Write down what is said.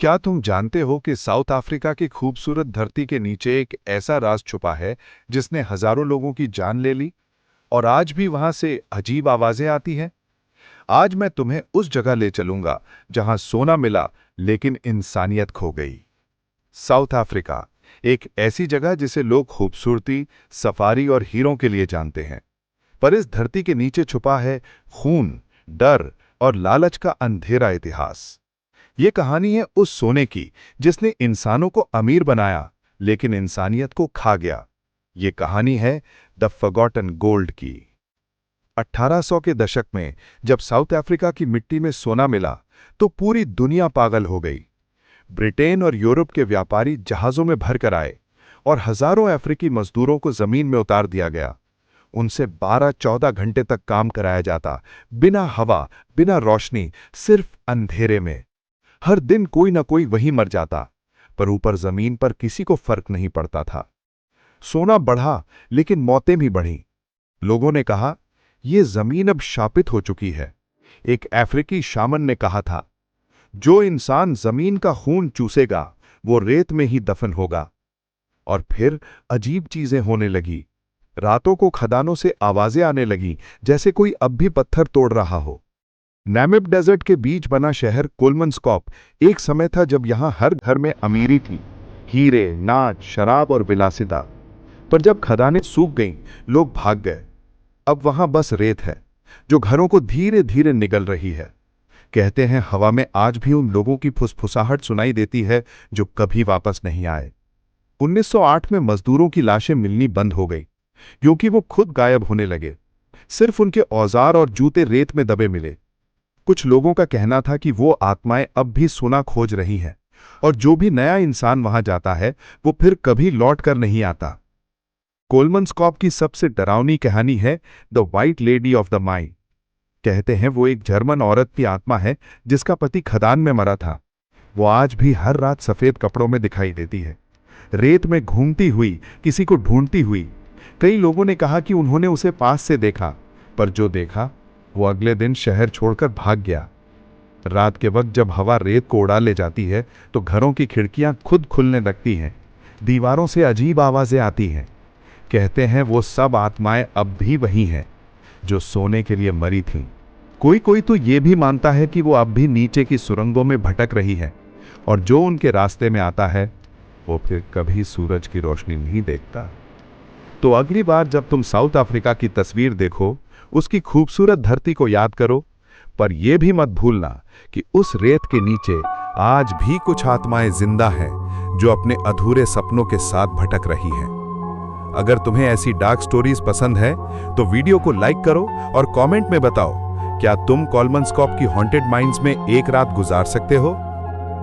क्या तुम जानते हो कि साउथ अफ्रीका की खूबसूरत धरती के नीचे एक ऐसा राज छुपा है जिसने हजारों लोगों की जान ले ली और आज भी वहां से अजीब आवाजें आती हैं। आज मैं तुम्हें उस जगह ले चलूंगा जहां सोना मिला लेकिन इंसानियत खो गई। साउथ अफ्रीका एक ऐसी जगह जिसे लोग खूबसूरती, सफारी और हीरों के लिए जानते हैं, पर इस धरती के नीचे छुपा है खून, डर और लालच का अंधेरा इतिहास। ये कहानी है उस सोने की जिसने इंसानों को अमीर बनाया लेकिन इंसानियत को खा गया। ये कहानी है द फॉरगॉटन गोल्ड की। 1800 के दशक में जब साउथ अफ्रीका की मिट्टी में सोना मिला तो पूरी दुनिया पागल हो गई। ब्रिटेन और यूरोप के व्यापारी जहाजों में भरकर आए और हजारों अफ्रीकी मजदूरों को जमीन में उतार दिया गया। उनसे 12-14 घंटे तक काम कराया जाता, बिना हवा, बिना रोशनी, सिर्फ अंधेरे में। हर दिन कोई ना कोई वहीं मर जाता, पर ऊपर जमीन पर किसी को फर्क नहीं पड़ता था। सोना बढ़ा लेकिन मौतें भी बढ़ीं। लोगों ने कहा, यह जमीन अब शापित हो चुकी है। एक अफ्रीकी शामन ने कहा था, जो इंसान जमीन का खून चूसेगा वो रेत में ही दफन होगा। और फिर अजीब चीजें होने लगी। रातों को खदानों से आवाजें आने लगी, जैसे कोई अब भी पत्थर तोड़ रहा हो। नामिब डेजर्ट के बीच बना शहर कोलमनस्कॉप एक समय था जब यहां हर घर में अमीरी थी, हीरे, नाच, शराब और विलासिता। पर जब खदानें सूख गईं, लोग भाग गए। अब वहां बस रेत है, जो घरों को धीरे धीरे निगल रही है। कहते हैं हवा में आज भी उन लोगों की फुसफुसाहट सुनाई देती है जो कभी वापस नहीं आए। 1908 में मजदूरों की लाशें मिलनी बंद हो गई क्योंकि वो खुद गायब होने लगे। सिर्फ उनके औजार और जूते रेत में दबे मिले। कुछ लोगों का कहना था कि वो आत्माएं अब भी सोना खोज रही हैं और जो भी नया इंसान वहां जाता है वो फिर कभी लौट कर नहीं आता। कोलमनस्कॉप की सबसे डरावनी कहानी है the white lady of the mine. कहते हैं वो एक जर्मन औरत की आत्मा है जिसका पति खदान में मरा था। वो आज भी हर रात सफेद कपड़ों में दिखाई देती है, रेत में घूमती हुई, किसी को ढूंढती हुई। कई लोगों ने कहा कि उन्होंने उसे पास से देखा, पर जो देखा वो अगले दिन शहर छोड़कर भाग गया। रात के वक्त जब हवा रेत को उड़ा ले जाती है तो घरों की खिड़कियां खुद खुलने लगती हैं, दीवारों से अजीब आवाजें आती हैं। कहते हैं वो सब आत्माएं अब भी वही हैं जो सोने के लिए मरी थीं। कोई कोई तो ये भी मानता है कि वो अब भी नीचे की सुरंगों में भटक रही है और जो उनके रास्ते में आता है वो फिर कभी सूरज की रोशनी नहीं देखता। तो अगली बार जब तुम साउथ अफ्रीका की तस्वीर देखो, उसकी खूबसूरत धरती को याद करो, पर यह भी मत भूलना कि उस रेत के नीचे आज भी कुछ आत्माएं जिंदा हैं जो अपने अधूरे सपनों के साथ भटक रही हैं। अगर तुम्हें ऐसी डार्क स्टोरीज पसंद है तो वीडियो को लाइक करो और कमेंट में बताओ, क्या तुम कोलमनस्कॉप की हॉन्टेड माइंस में एक रात गुजार सकते हो?